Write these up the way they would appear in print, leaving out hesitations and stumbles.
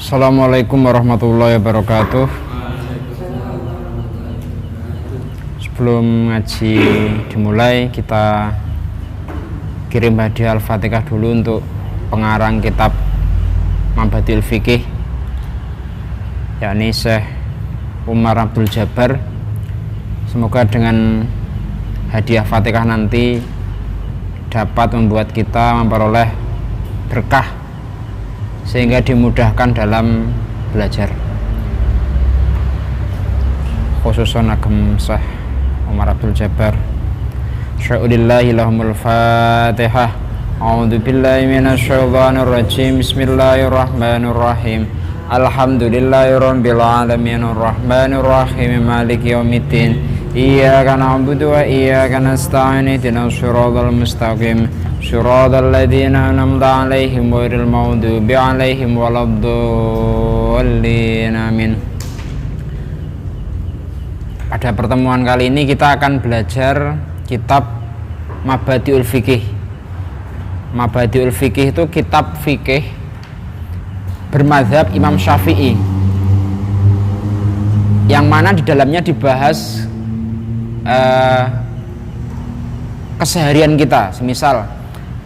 Assalamualaikum warahmatullahi wabarakatuh. Sebelum ngaji dimulai, kita kirim hadiah Al-Fatihah dulu untuk pengarang kitab Mabadiul Fiqih, yakni Syekh Umar Abdul Jabbar. Semoga dengan hadiah Fatihah nanti dapat membuat kita memperoleh berkah sehingga dimudahkan dalam belajar, khususnya agam Syekh Umar Abdul Jabbar. Sya'ulillahi lahumul fatihah. A'udzu billahi minasyaitonir rajim. Bismillahirrahmanirrahim. Alhamdulillahirabbil alamin arrahmanir rahim maliki yaumiddin. Iyyaka na'budu wa iyyaka nasta'in ihdinas shiratal mustaqim shiratal ladzina an'amta 'alaihim ghairil maghdubi 'alaihim waladdallin. Amin. Pada pertemuan kali ini kita akan belajar kitab Mabadiul Fiqih. Mabadiul Fiqih itu kitab fikih bermadzhab Imam Syafi'i, yang mana di dalamnya dibahas keseharian kita, semisal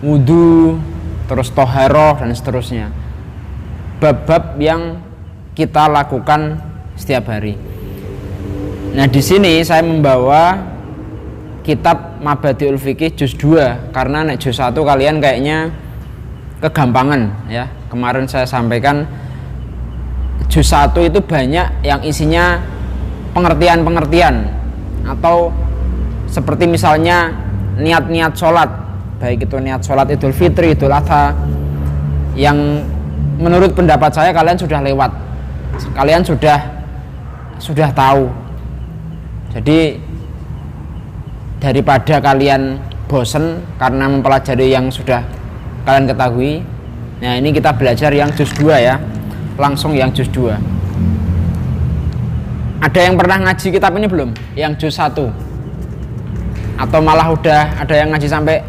wudu, terus toharoh dan seterusnya, bab-bab yang kita lakukan setiap hari. Nah, di sini saya membawa kitab Mabadiul Fiqih juz 2 karena nek juz 1 kalian kayaknya kegampangan ya. Kemarin saya sampaikan juz 1 itu banyak yang isinya pengertian-pengertian, atau seperti misalnya niat-niat sholat, baik itu niat sholat Idul Fitri, Idul Adha, yang menurut pendapat saya kalian sudah lewat, kalian sudah tahu. Jadi daripada kalian bosen karena mempelajari yang sudah kalian ketahui, nah ini kita belajar yang juz 2 ya, langsung yang juz 2. Ada yang pernah ngaji kitab ini belum? Yang juz 1? Atau malah udah ada yang ngaji sampai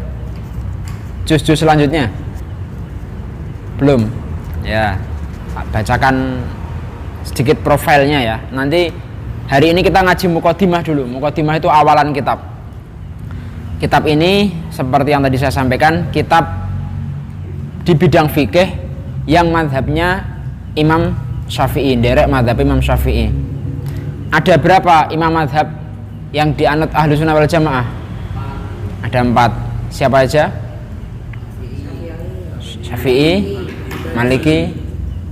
juz-juz selanjutnya? Belum? Ya, bacakan sedikit profilnya ya. Nanti hari ini kita ngaji muqaddimah dulu. Muqaddimah itu awalan kitab. Kitab ini seperti yang tadi saya sampaikan, kitab di bidang fikih yang mazhabnya Imam Syafi'i, derek mazhab Imam Syafi'i. Ada berapa imam mazhab yang dianut Ahlussunnah wal Jamaah? Ada 4. Siapa aja? Syafi'i, Maliki,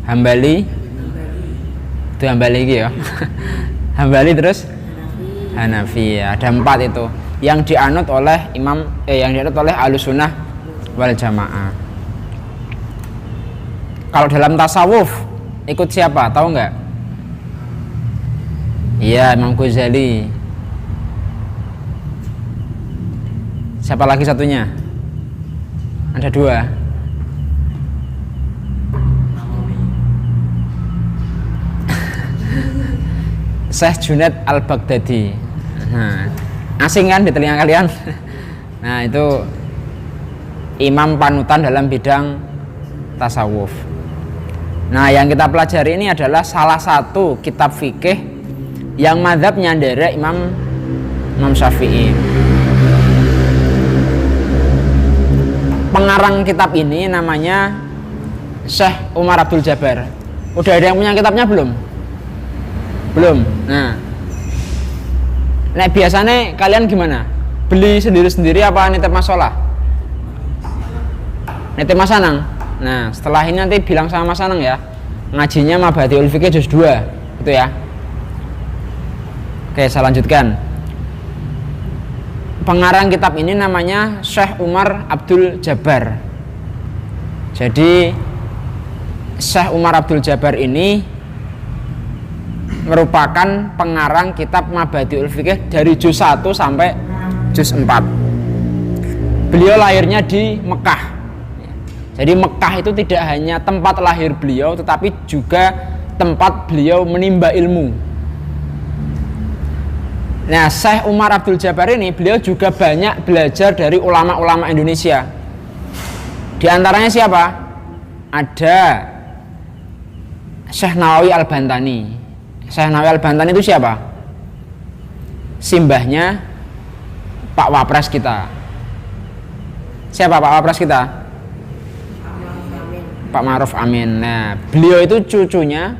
Hambali. Itu Hambali ya. Hambali, terus Hanafi. Ada 4 itu yang dianut oleh Ahlussunnah wal Jamaah. Kalau dalam tasawuf ikut siapa? Tahu nggak? Iya, Imam Ghazali. Siapa lagi satunya? Ada 2. Syekh Junaid Al-Baghdadi. Nah, asing kan di telinga kalian? Nah, itu imam panutan dalam bidang tasawuf. Nah, yang kita pelajari ini adalah salah satu kitab fikih yang mazhabnya derek Imam Syafi'i. Pengarang kitab ini namanya Syekh Umar Abdul Jabbar. Udah ada yang punya kitabnya belum? Belum. Nah, biasanya kalian gimana? Beli sendiri-sendiri apa nitip masalah? Nitip Mas Anang. Nah, setelah ini nanti bilang sama Mas Anang ya, ngajinya Mabadiul Fiqih juz 2 itu ya. Oke, saya lanjutkan. Pengarang kitab ini namanya Syekh Umar Abdul Jabbar. Jadi Syekh Umar Abdul Jabbar ini merupakan pengarang kitab Mabadiul Fiqih dari juz 1 sampai juz 4. Beliau lahirnya di Mekah. Jadi Mekah itu tidak hanya tempat lahir beliau, tetapi juga tempat beliau menimba ilmu. Nah, Syekh Umar Abdul Jabbar ini beliau juga banyak belajar dari ulama-ulama Indonesia. Di antaranya siapa? Ada Syekh Nawawi Al-Bantani. Syekh Nawawi Al-Bantani itu siapa? Simbahnya Pak Wapres kita. Siapa Pak Wapres kita? Pak Ma'ruf Amin. Nah, beliau itu cucunya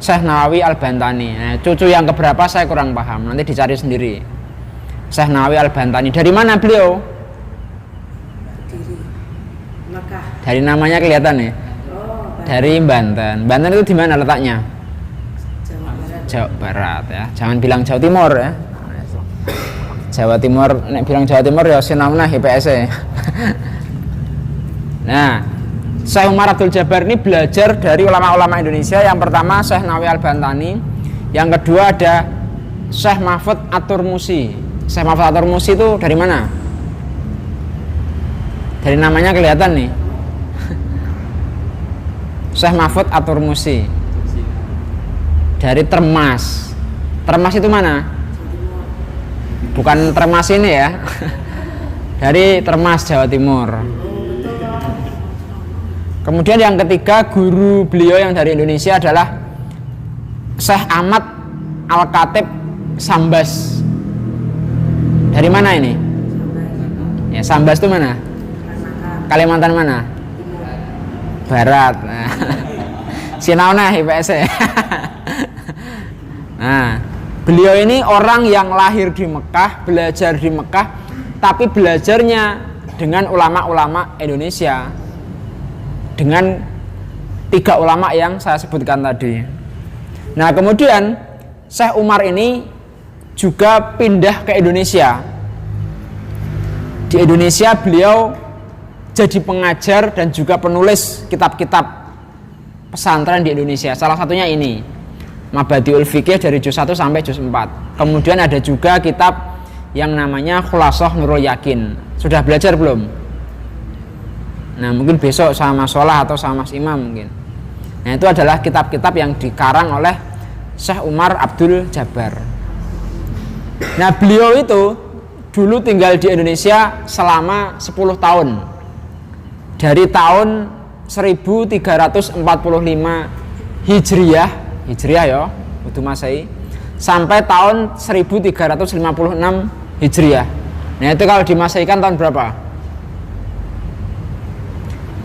Syekh Nawawi Al-Bantani. Nah, cucu yang keberapa saya kurang paham. Nanti dicari sendiri. Syekh Nawawi Al-Bantani. Dari mana beliau? Dari namanya kelihatan ya. Dari Banten. Banten itu di mana letaknya? Jawa Barat ya. Jangan bilang Jawa Timur ya. Jawa Timur, nek bilang Jawa Timur ya sinamna IPS -e. Nah, Syekh Umar Abdul Jabbar ini belajar dari ulama-ulama Indonesia. Yang pertama Syekh Nawawi Al-Bantani, yang kedua ada Syekh Mahfud At-Turmusi. Syekh Mahfud At-Turmusi itu dari mana? Dari namanya kelihatan nih. Syekh Mahfud At-Turmusi dari Termas. Termas itu mana? Bukan Termas ini ya. Dari Termas, Jawa Timur. Kemudian yang ketiga guru beliau yang dari Indonesia adalah Syekh Ahmad Al-Khatib Sambas. Dari mana ini? Ya, Sambas itu mana? Kalimantan mana? Barat. Nah, Sinauna IPS. Nah, beliau ini orang yang lahir di Mekah, belajar di Mekah, tapi belajarnya dengan ulama-ulama Indonesia, dengan 3 ulama yang saya sebutkan tadi. Nah, kemudian Syekh Umar ini juga pindah ke Indonesia. Di Indonesia beliau jadi pengajar dan juga penulis kitab-kitab pesantren di Indonesia. Salah satunya ini, Mabadiul Fiqih dari juz 1 sampai juz 4. Kemudian ada juga kitab yang namanya Khulasoh Nurul Yakin. Sudah belajar belum? Nah, mungkin besok sama Sholah atau sama Mas Imam mungkin. Nah, itu adalah kitab-kitab yang dikarang oleh Syekh Umar Abdul Jabbar. Nah, beliau itu dulu tinggal di Indonesia selama 10 tahun. Dari tahun 1345 Hijriah ya, Udu Masehi, sampai tahun 1356 Hijriah. Nah, itu kalau dimasehikan tahun berapa?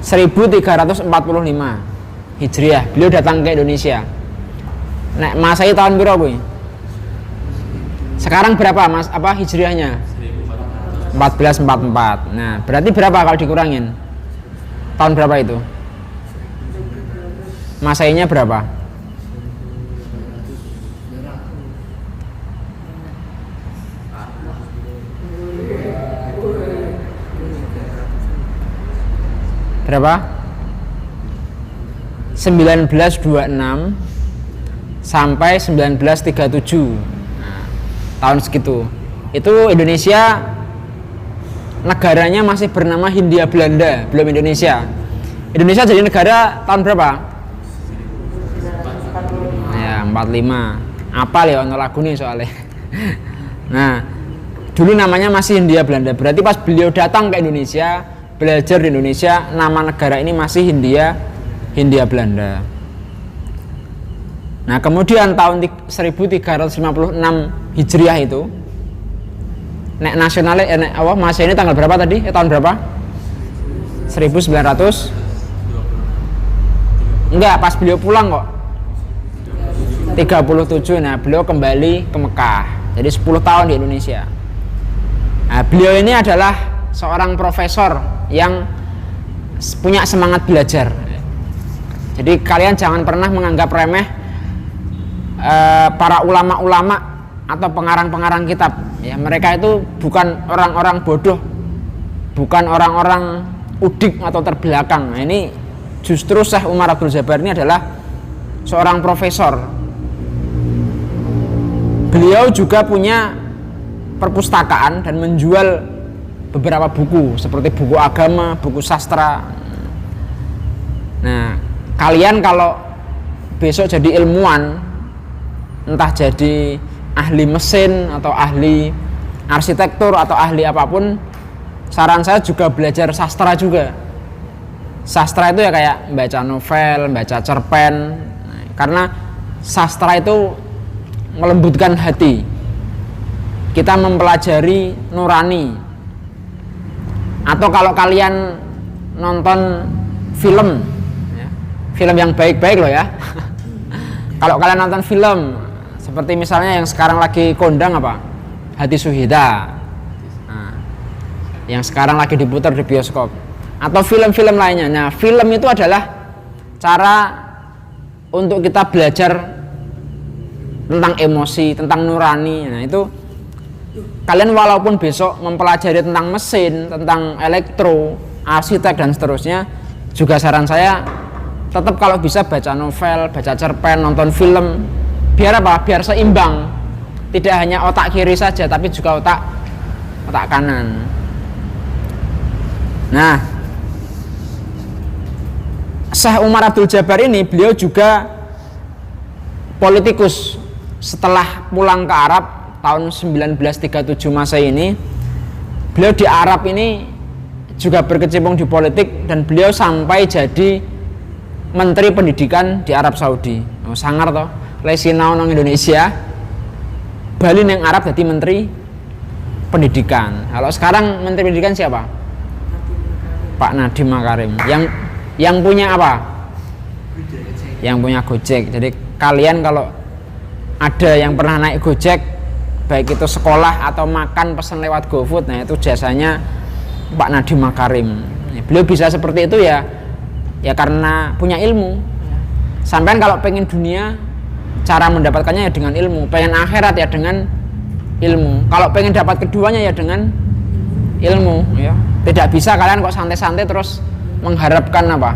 1345 Hijriah. Beliau datang ke Indonesia. Nek Masehi tahun berapa kuwi? Sekarang berapa Mas? Apa Hijriahnya? 1444. Nah, berarti berapa kalau dikurangin? Tahun berapa itu? Masehinya berapa? Berapa? 1926 sampai 1937. Nah, tahun segitu. Itu Indonesia negaranya masih bernama Hindia Belanda, belum Indonesia. Indonesia jadi negara tahun berapa? Ya, 45. Apal ya ono lagu nih soalnya. Nah, dulu namanya masih Hindia Belanda. Berarti pas beliau datang ke Indonesia, belajar di Indonesia, nama negara ini masih Hindia Belanda. Nah, kemudian tahun 1356 Hijriah itu, nek nasionalnya nek masa ini tanggal berapa tadi? Tahun berapa? 1900. Enggak, pas beliau pulang kok. 37. Nah, beliau kembali ke Mekah. Jadi 10 tahun di Indonesia. Nah, beliau ini adalah seorang profesor yang punya semangat belajar. Jadi kalian jangan pernah menganggap remeh para ulama-ulama atau pengarang-pengarang kitab. Ya, mereka itu bukan orang-orang bodoh, bukan orang-orang udik atau terbelakang. Nah, ini justru Syekh Umar Abdul Jabbar ini adalah seorang profesor. Beliau juga punya perpustakaan dan menjual beberapa buku seperti buku agama, buku sastra. Nah, kalian kalau besok jadi ilmuwan, entah jadi ahli mesin atau ahli arsitektur atau ahli apapun, saran saya juga belajar sastra juga. Sastra itu ya kayak baca novel, baca cerpen, karena sastra itu melembutkan hati. Kita mempelajari nurani. Atau kalau kalian nonton film, ya, film yang baik-baik loh ya. Kalau kalian nonton film seperti misalnya yang sekarang lagi kondang apa, Hati Suhida, nah, yang sekarang lagi diputar di bioskop, atau film-film lainnya. Nah, film itu adalah cara untuk kita belajar tentang emosi, tentang nurani. Nah, itu kalian walaupun besok mempelajari tentang mesin, tentang elektro, arsitek dan seterusnya, juga saran saya tetap kalau bisa baca novel, baca cerpen, nonton film. Biar apa? Biar seimbang. Tidak hanya otak kiri saja, tapi juga otak kanan. Nah, Syekh Umar Abdul Jabbar ini beliau juga politikus. Setelah pulang ke Arab tahun 1937 Masehi ini, beliau di Arab ini juga berkecimpung di politik dan beliau sampai jadi Menteri Pendidikan di Arab Saudi. Oh, sangar toh, lesina nang Indonesia, Bali neng Arab jadi Menteri Pendidikan. Kalau sekarang Menteri Pendidikan siapa? Pak Nadiem Makarim. Yang punya apa? Yang punya Gojek. Jadi kalian kalau ada yang pernah naik Gojek, baik itu sekolah atau makan pesan lewat GoFood, nah itu jasanya Pak Nadiem Makarim. Beliau bisa seperti itu ya karena punya ilmu. Sampean kalau pengen dunia, cara mendapatkannya ya dengan ilmu. Pengen akhirat ya dengan ilmu. Kalau pengen dapat keduanya ya dengan ilmu. Ya. Tidak bisa kalian kok santai-santai terus mengharapkan apa?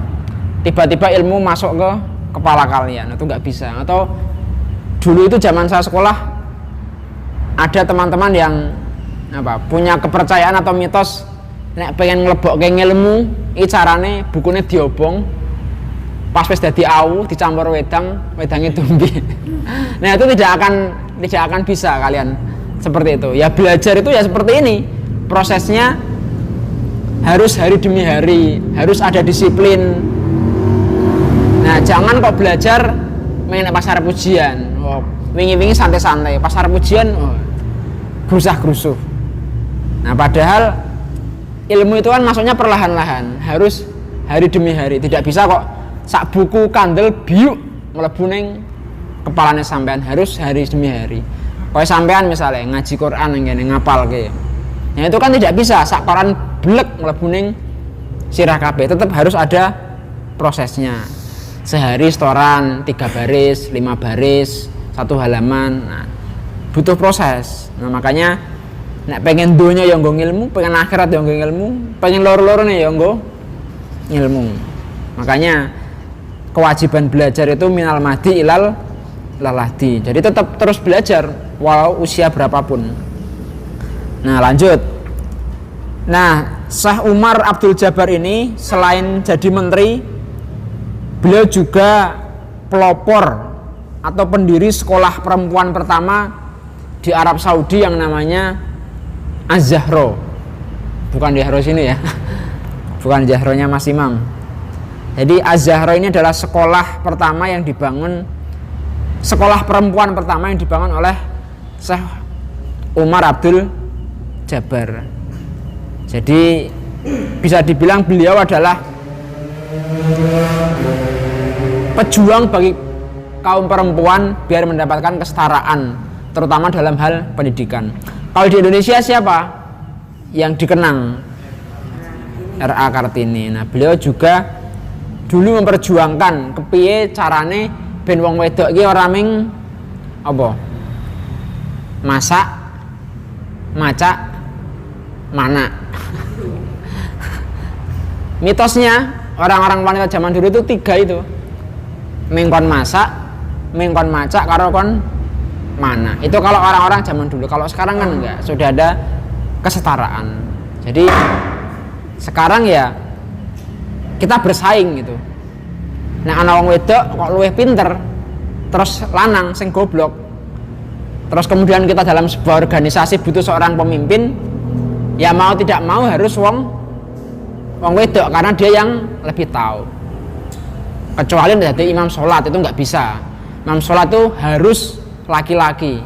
Tiba-tiba ilmu masuk ke kepala kalian. Itu nggak bisa. Atau dulu itu zaman saya sekolah ada teman-teman yang punya kepercayaan atau mitos, nek pengen nglebokke ilmu, iki carane bukune diobong, pas wis dadi awu dicampur wedange tumbi. Nah, itu tidak akan bisa kalian seperti itu. Ya belajar itu ya seperti ini. Prosesnya harus hari demi hari, harus ada disiplin. Nah, jangan kok belajar main pasar pujian. Oh, wingi-wingi santai-santai, pasar pujian gerusah-gerusuh. Nah, padahal ilmu itu kan masuknya perlahan-lahan, harus hari demi hari. Tidak bisa kok sak buku kandel biuk mlebu ning kepalane sampean, harus hari demi hari. Kayak sampean misalnya ngaji Quran ngene ngapalke. Nah, itu kan tidak bisa sak koran blek mlebu ning sirah kabeh, tetap harus ada prosesnya. Sehari setoran 3 baris, 5 baris, 1 halaman. Nah, butuh proses. Nah, makanya nek pengen donya ya nggo ilmu, pengen akhirat ya nggo ilmu, pengen loro-lorone ya nggo ilmu. Makanya kewajiban belajar itu minal mahdi ilal lalahdi. Jadi tetap terus belajar walau usia berapapun. Nah, lanjut. Nah, Syekh Umar Abdul Jabbar ini selain jadi menteri, beliau juga pelopor atau pendiri sekolah perempuan pertama di Arab Saudi yang namanya Az-Zahra. Bukan di Zahra sini ya. Bukan Zahronya Mas Imam. Jadi Az-Zahra ini adalah sekolah pertama yang dibangun, sekolah perempuan pertama yang dibangun oleh Syekh Umar Abdul Jabbar. Jadi bisa dibilang beliau adalah pejuang bagi kaum perempuan biar mendapatkan kesetaraan, terutama dalam hal pendidikan. Kalau di Indonesia siapa yang dikenang? R.A. Kartini. Nah, beliau juga dulu memperjuangkan kepiye carane ben wong wedok iki ora ming apa? Masak, macak, mana. Mitosnya orang-orang wanita zaman dulu itu 3 itu. Mingkon masak, mingkon macak, karo kon mana. Itu kalau orang-orang zaman dulu. Kalau sekarang kan enggak, sudah ada kesetaraan. Jadi sekarang ya kita bersaing gitu. Nah, ana wong wedok kok luwih pinter, terus lanang sing goblok. Terus kemudian kita dalam sebuah organisasi butuh seorang pemimpin, ya mau tidak mau harus wong wedok karena dia yang lebih tahu. Kecuali jadi imam sholat itu nggak bisa. imam sholat itu harus laki-laki.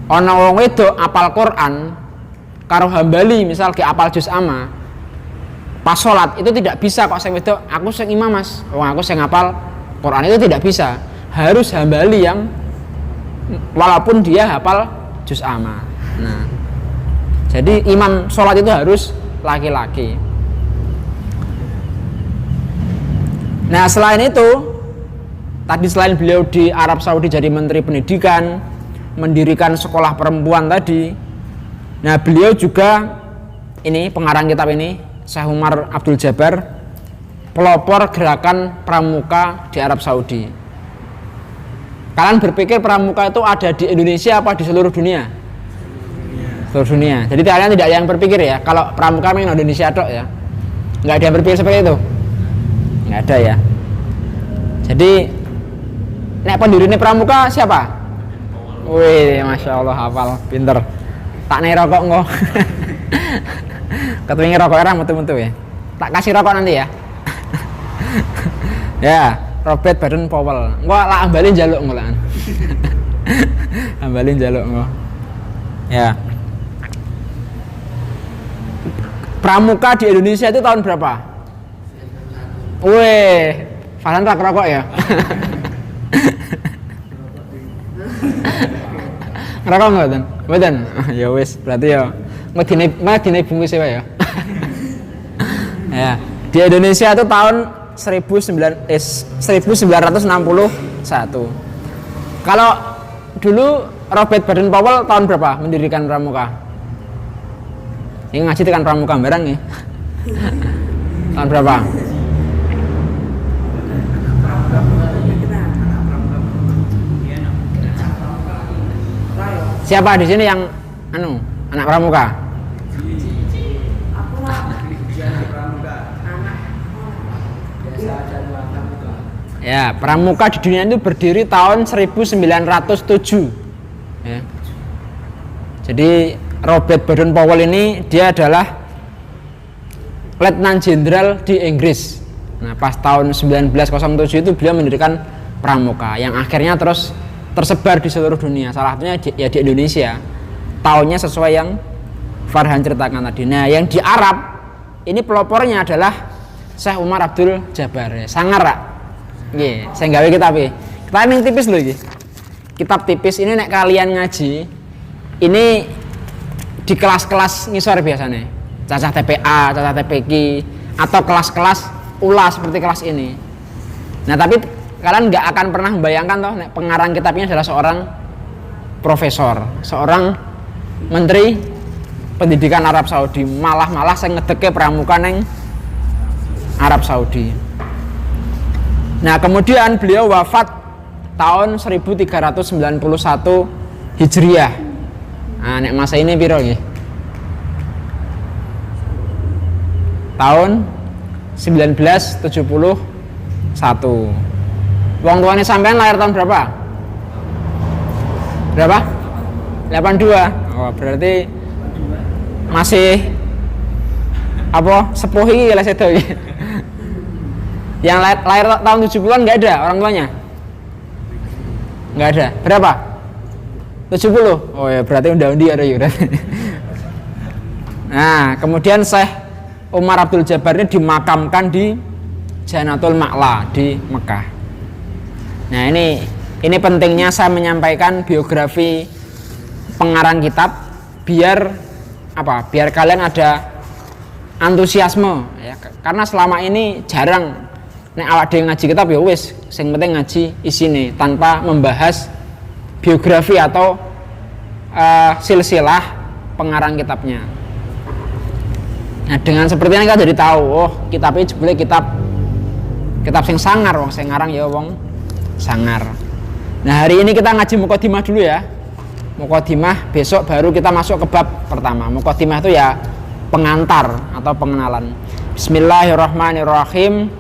Ana wong wedok apal Quran karo Hambali misal ke apal juz amma pas sholat itu tidak bisa kok sing wedok aku sing imam mas, wong aku sing apal Quran, itu tidak bisa, harus Hambali yang walaupun dia hafal juz amma. Nah, jadi imam sholat itu harus laki-laki. Nah selain itu tadi, selain beliau di Arab Saudi jadi menteri pendidikan, mendirikan sekolah perempuan tadi, nah beliau juga ini pengarang kitab ini, Syekh Umar Abdul Jabbar, pelopor gerakan pramuka di Arab Saudi. Kalian berpikir pramuka itu ada di Indonesia apa di seluruh dunia? Seluruh dunia. Jadi kalian tidak ada yang berpikir ya kalau pramuka memang Indonesia dok ya, nggak ada yang berpikir seperti itu, nggak ada ya. Jadi nek pendirinya pramuka siapa? Wih, masya Allah hafal, pinter. Tak naik rokok nggak? Ketuingin rokok era metu-metu ya. Tak kasih rokok nanti ya. Ya, Robert Baden Powell. Nggak lah ambalin jaluk ngulaan. Ambalin jaluk nggak? Ya. Pramuka di Indonesia itu tahun berapa? Wih, Falan tak rokok ya? Ngerokok nggak Beten? Beten? Ya wis, berarti ya nggak bungkus ya. Ya, di Indonesia itu tahun 1961. Kalau dulu Robert Baden Powell tahun berapa mendirikan pramuka? Ini ngaji tekan pramuka barang ya. Tahun berapa? Siapa di sini yang anak pramuka? Ya, pramuka di dunia itu berdiri tahun 1907. Ya. Jadi Robert Baden Powell ini dia adalah Letnan Jenderal di Inggris. Nah, pas tahun 1907 itu beliau mendirikan pramuka yang akhirnya terus tersebar di seluruh dunia. Salah satunya ya di Indonesia. Tahunnya sesuai yang Farhan ceritakan tadi. Nah, yang di Arab ini pelopornya adalah Syekh Umar Abdul Jabbar. Sangar rak. Nggih, saya gawe kitab iki. Kitab yang tipis lho iki. Kitab tipis ini nek kalian ngaji ini di kelas-kelas ngisor biasanya, cacah TPA, cacah TPQ, atau kelas-kelas ULA seperti kelas ini. Nah tapi kalian nggak akan pernah membayangkan toh pengarang kitabnya adalah seorang profesor, seorang menteri pendidikan Arab Saudi, malah saya ngedeke pramuka neng Arab Saudi. Nah kemudian beliau wafat tahun 1391 Hijriah. Nah, nek masa ini piro nggih? Tahun 1971. Wong tuane sampean lahir tahun berapa? Berapa? 82. Oh, berarti masih apa? Sepuh iki lah sedo iki. Yang lahir tahun 70-an enggak ada orang tuanya? Enggak ada. Berapa? 70. Oh ya, berarti undi ada ya. Nah, kemudian Syekh Umar Abdul Jabbar ini dimakamkan di Janatul Ma'la di Mekah. Nah, ini pentingnya saya menyampaikan biografi pengarang kitab biar apa? Biar kalian ada antusiasme ya. Karena selama ini jarang nek awak dhewe ngaji kitab ya wis, sing penting ngaji isine tanpa membahas biografi atau silsilah pengarang kitabnya. Nah dengan seperti ini kita jadi tahu, oh kitab ini jebule kitab sing sangar, wong sing ngarang ya wong sangar. Nah hari ini kita ngaji mukadimah dulu ya. Mukadimah, besok baru kita masuk ke bab pertama. Mukadimah itu ya pengantar atau pengenalan. Bismillahirrahmanirrahim.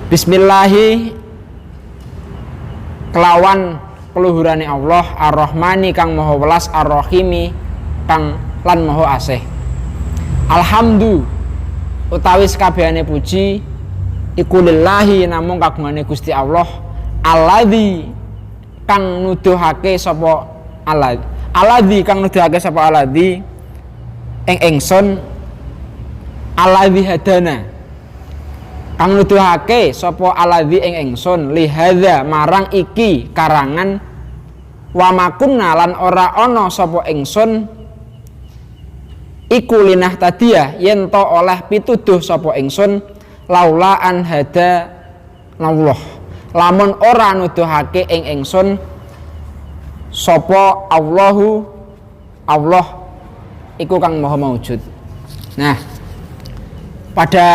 Bismillahi kelawan keluhurane Allah Ar-Rahmani kang maha welas Ar-Rahimi kang lan maha asih. Alhamdu utawi sakabehane puji iku lillahi namung kagungane Gusti Allah alladzi kang nuduhake sapa alladzi kang nuduhake sapa alladzi ing ingsun alladzi hadana kang nuduhake sapa alladzi ing ingsun lihadza marang iki karangan wa makunna lan ora ana sapa ingsun iku linah tadiyah yen to oleh pituduh sapa ingsun laula an hada Allah lamun ora nuduhake ing ingsun sapa Allah iku kang maha maujud. Nah, pada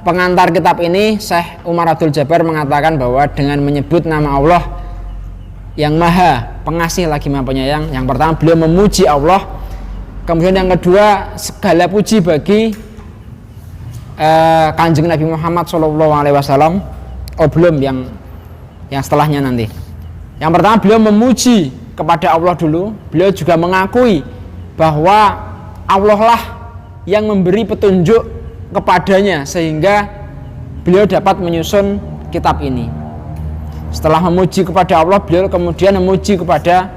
pengantar kitab ini Syekh Umar Abdul Jabbar mengatakan bahwa dengan menyebut nama Allah yang maha pengasih lagi maha penyayang, yang pertama beliau memuji Allah, kemudian yang kedua segala puji bagi Kanjeng Nabi Muhammad SAW. Belum yang setelahnya nanti. Yang pertama beliau memuji kepada Allah dulu, beliau juga mengakui bahwa Allah lah yang memberi petunjuk kepadanya sehingga beliau dapat menyusun kitab ini. Setelah memuji kepada Allah, beliau kemudian memuji kepada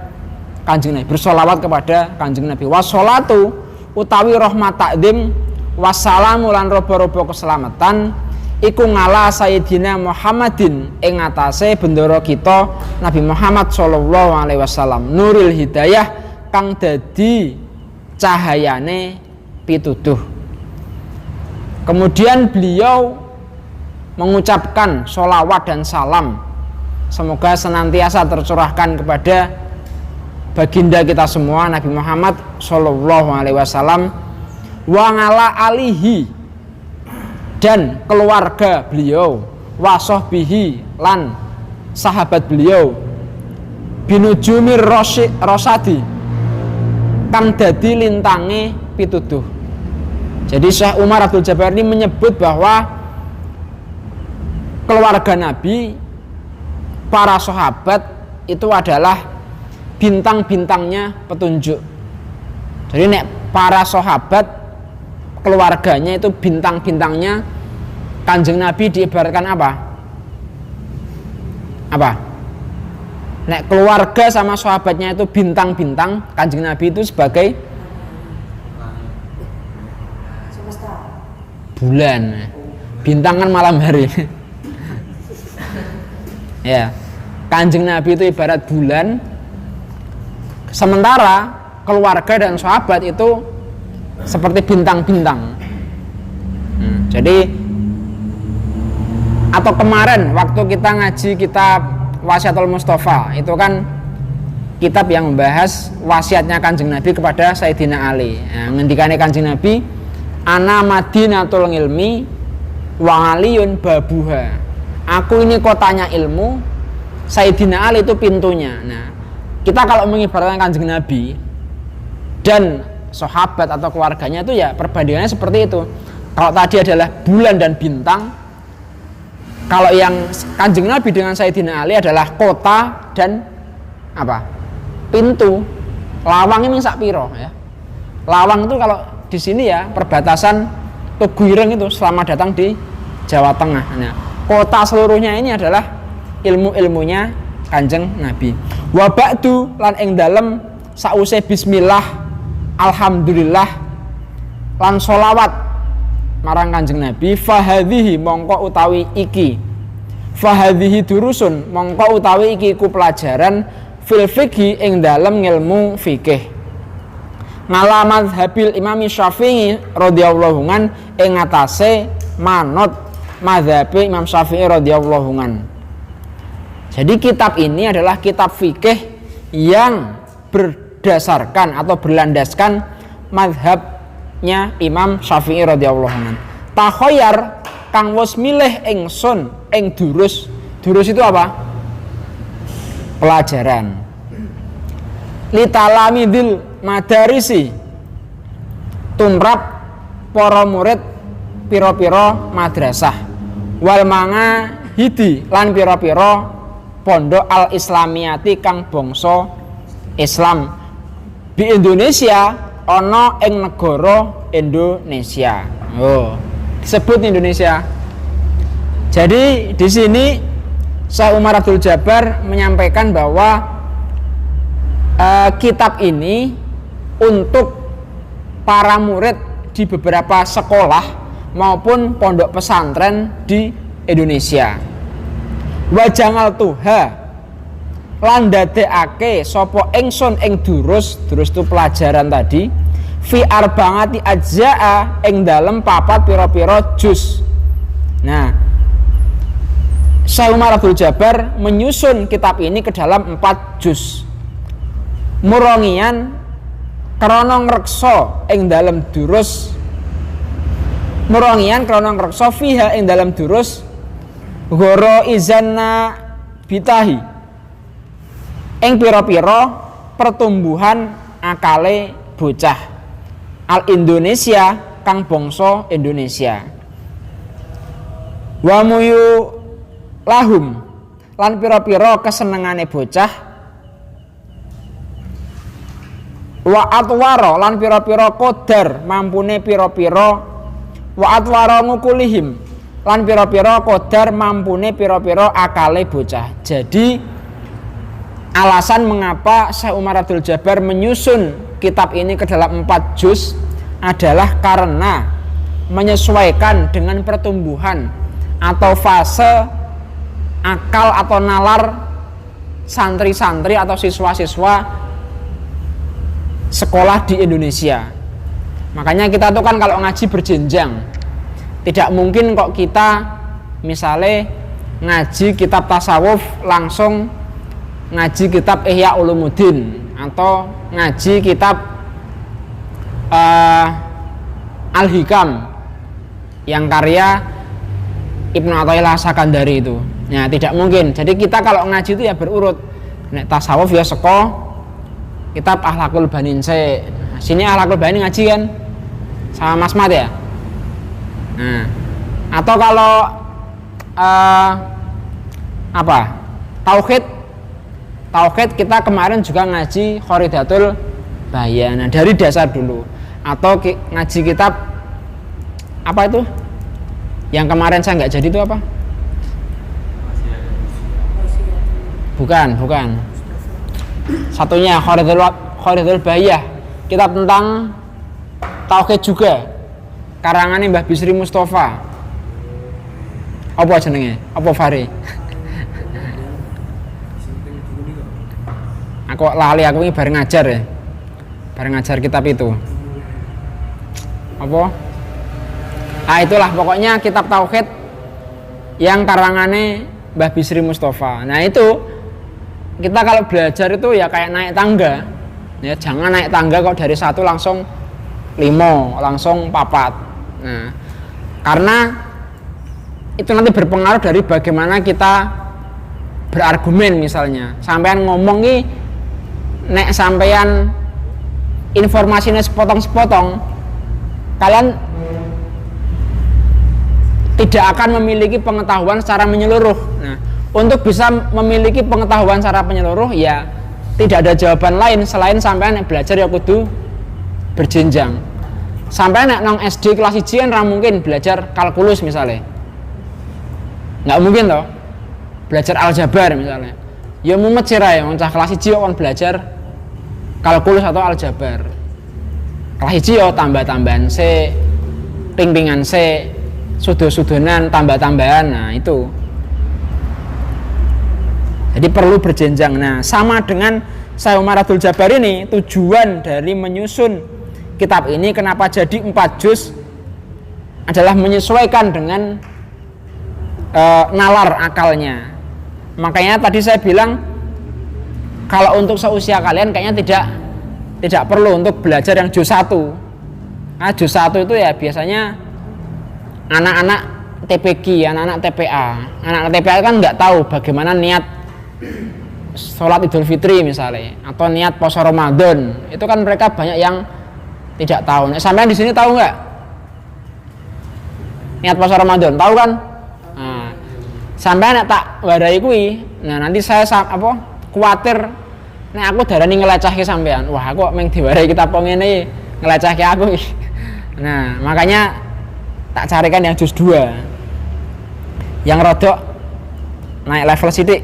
Kanjeng Nabi, bersolawat kepada Kanjeng Nabi. Wassolatu utawi rahmat takdim, wassalamu lan robo-robo keselamatan iku ngala Sayyidina Muhammadin ing atase bendoro kita Nabi Muhammad sallallahu alaihi wasallam, nuril hidayah kang dadi cahayane pituduh. Kemudian beliau mengucapkan sholawat dan salam semoga senantiasa tercurahkan kepada baginda kita semua Nabi Muhammad sallallahu alaihi wasallam wa ngala alihi dan keluarga beliau wa sahbihi lan sahabat beliau binujumir rosadi kang dadi lintange pituduh. Jadi Syekh Umar Abdul Jabbar ini menyebut bahwa keluarga Nabi, para sahabat itu adalah bintang-bintangnya petunjuk. Jadi nek para sahabat keluarganya itu bintang-bintangnya, Kanjeng Nabi diibaratkan apa? Apa? Nek keluarga sama sahabatnya itu bintang-bintang, Kanjeng Nabi itu sebagai bulan. Bintang kan malam hari. Ya. Kanjeng Nabi itu ibarat bulan, sementara keluarga dan sahabat itu seperti bintang-bintang. Jadi atau kemarin waktu kita ngaji kitab Wasiatul Mustafa, itu kan kitab yang membahas wasiatnya Kanjeng Nabi kepada Sayyidina Ali. Nah, ngendikane Kanjeng Nabi, ana madinatul ilmi wa aliyun babuha. Aku ini kotanya ilmu, Sayyidina Ali itu pintunya. Nah, kita kalau mengibaratkan Kanjeng Nabi dan sahabat atau keluarganya itu ya perbandingannya seperti itu. Kalau tadi adalah bulan dan bintang, kalau yang Kanjeng Nabi dengan Sayyidina Ali adalah kota dan apa? Pintu. Lawang ini sak piro ya. Lawang itu kalau di sini ya perbatasan Tugu Ireng itu, selamat datang di Jawa Tengah. Nah, kota seluruhnya ini adalah ilmu-ilmunya Kanjeng Nabi. Wa ba'du lan ing dalem sause bismillah alhamdulillah lan sholawat marang Kanjeng Nabi, fahadhihi mongko utawi iki, fahadhihi durusun mongko utawi iki ku pelajaran fil fikhi ing dalem ngilmu fikih ngala mazhabil Imam Syafi'i radhiyallahu an ing atase manut mazhabe Imam Syafi'i radhiyallahu an. Jadi kitab ini adalah kitab fikih yang berdasarkan atau berlandaskan mazhabnya Imam Syafi'i radhiyallahu anhu. Takhoyar kang wis milih ingsun ing durus. Durus itu apa? Pelajaran. Litalamidil madarisi, tumrap para murid pira-pira madrasah. Wal manga hidi lan pira-pira pondok al islamiyati kang bangsa Islam di Indonesia ana ing negara Indonesia. Oh, disebut Indonesia. Jadi di sini Syekh Umar Abdul Jabbar menyampaikan bahwa kitab ini untuk para murid di beberapa sekolah maupun pondok pesantren di Indonesia. Wa jangal tuha lan dadekake sapa ingsun ing durus tu pelajaran tadi fi arba'ati ajza'a ing dalem papat pira-pira juz. Nah, Syekh Umar Abdul Jabbar menyusun kitab ini ke dalam 4 juz. Murongian krana ngreksa ing dalem durus murongian krana ngreksa fiha ing dalem durus ghara izanna bitahi ing pira-pira pertumbuhan akale bocah al Indonesia kang bangsa Indonesia. Wa muyu lahum lan pira-pira kesenengane bocah wa atwara lan pira-pira qadar mampune pira-pira wa atwara ngukulihim lan pira-pira qadar mampune pira-pira akale bocah. Jadi alasan mengapa Syekh Umar Abdul Jabbar menyusun kitab ini ke dalam 4 juz adalah karena menyesuaikan dengan pertumbuhan atau fase akal atau nalar santri-santri atau siswa-siswa sekolah di Indonesia. Makanya kita tuh kan kalau ngaji berjenjang, tidak mungkin kok kita misalnya ngaji kitab tasawuf langsung ngaji kitab Ihya Ulumuddin atau ngaji kitab Al-Hikam yang karya Ibnu Athaillah Sakandari itu. Nah, tidak mungkin. Jadi kita kalau ngaji itu ya berurut. Nek tasawuf ya seko kitab Akhlakul Banin. Sini Akhlakul Banin ngaji kan sama Mas Mat ya. Nah, atau kalau Tauhid kita kemarin juga ngaji Khoridatul Bayan. Nah, dari dasar dulu. Atau ngaji kitab apa itu? Yang kemarin saya nggak jadi itu apa? Bukan. Satunya Khoridatul Bayah, kitab tentang tauhid juga, karangannya Mbah Bisri Mustafa. Apa jenenge? Apa Fari? Aku lali, aku ini bareng ngajar ya. Bareng ngajar kitab itu. Apa? Itulah pokoknya kitab tauhid yang karangannya Mbah Bisri Mustafa. Nah, itu kita kalau belajar itu ya kayak naik tangga. Ya, jangan naik tangga kok dari 1 langsung 5, langsung 4. Nah, karena itu nanti berpengaruh dari bagaimana kita berargumen misalnya. Sampean ngomong nih, nek sampean informasinya sepotong-sepotong, kalian tidak akan memiliki pengetahuan secara menyeluruh. Nah, untuk bisa memiliki pengetahuan secara menyeluruh ya tidak ada jawaban lain selain sampean belajar ya kudu berjenjang. Sampean nek nang SD kelas 1 kan ra mungkin belajar kalkulus misalnya. Nggak mungkin toh. Belajar aljabar misalnya. Ya mumet sih ra ya cah kelas 1 kok belajar kalkulus atau aljabar. Kelas 1 yo tambah-tambahan se, ping-pingan se, sudut-sudunan tambah-tambahan. Nah, itu. Jadi perlu berjenjang. Nah, sama dengan Syekh Umar Abdul Jabbar ini, tujuan dari menyusun kitab ini kenapa jadi 4 juz adalah menyesuaikan dengan nalar akalnya. Makanya tadi saya bilang kalau untuk seusia kalian kayaknya tidak perlu untuk belajar yang juz 1. Nah, juz 1 itu ya biasanya anak-anak TPQ, anak-anak TPA. Anak-anak TPA kan nggak tahu bagaimana niat sholat Idul Fitri misalnya, atau niat puasa Ramadan. Itu kan mereka banyak yang tidak tahu. Nah, sampean di sini tahu nggak niat puasa Ramadan? Tahu kan? Nah, sampean tak warai kui. Nah, nanti saya kuatir nek aku darani ngelecehke sampean. Wah, aku meng diwarai kitab ngene ngelecehke aku. Nah, makanya tak carikan yang juz 2 yang rodok naik level sidik.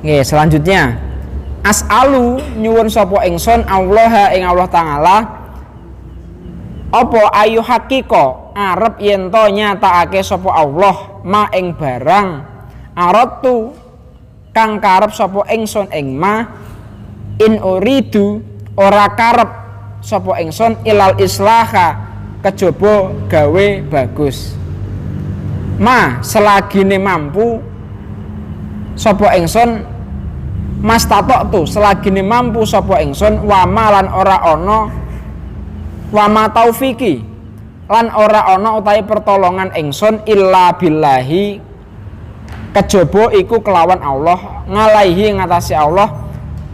Nggih, selanjutnya as'alu nyuwun sapa ingsun Allah ing Allah taala apa ayu hakika arep yen to nyatakake sapa Allah ma ing barang aratu kang karep sapa ingsun ing ma in uridu ora karep sapa ingsun ilal islaha kejaba gawe bagus ma selagine mampu sapa ingsun mas tatok tu selagine mampu sapa ingsun wama lan ora ana wama taufiki lan ora ana utahe pertolongan ingsun illa billahi kejaba iku kelawan Allah ngalaihi ngatasi Allah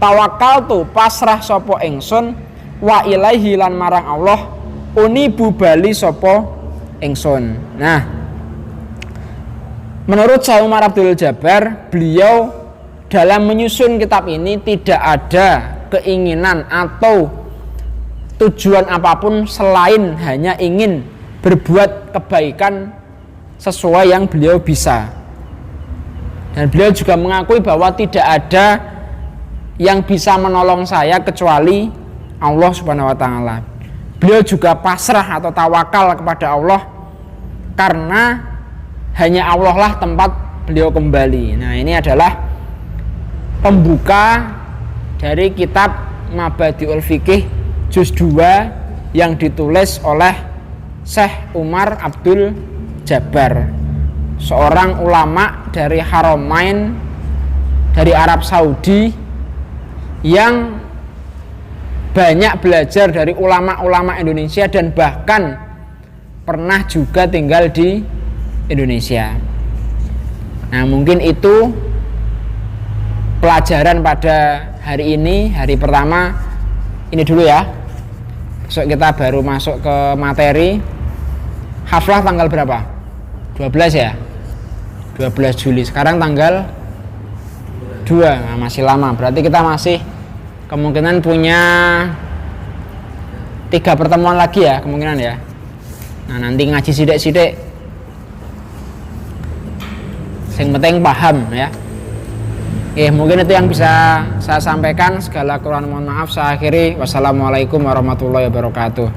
tawakal tu pasrah sapa ingsun wa ilaihi lan marang Allah unibu bali sapa ingsun. Nah, menurut Syekh Umar Abdul Jabbar, beliau dalam menyusun kitab ini tidak ada keinginan atau tujuan apapun selain hanya ingin berbuat kebaikan sesuai yang beliau bisa. Dan beliau juga mengakui bahwa tidak ada yang bisa menolong saya kecuali Allah Subhanahu wa taala. Beliau juga pasrah atau tawakal kepada Allah karena hanya Allah lah tempat beliau kembali. Nah, ini adalah pembuka dari kitab Mabadiul Fiqih juz 2 yang ditulis oleh Syekh Umar Abdul Jabbar, seorang ulama dari Haramain dari Arab Saudi yang banyak belajar dari ulama-ulama Indonesia dan bahkan pernah juga tinggal di Indonesia. Nah, mungkin itu pelajaran pada hari ini, hari pertama ini dulu ya. Besok kita baru masuk ke materi. Haflah tanggal berapa? 12 ya? 12 Juli. Sekarang tanggal 2. Nah, masih lama. Berarti kita masih kemungkinan punya 3 pertemuan lagi ya, kemungkinan ya. Nah, nanti ngaji sidik-sidik. Yang penting paham ya. Mungkin itu yang bisa saya sampaikan. Segala kekurangan mohon maaf. Saya akhiri. Wassalamualaikum warahmatullahi wabarakatuh.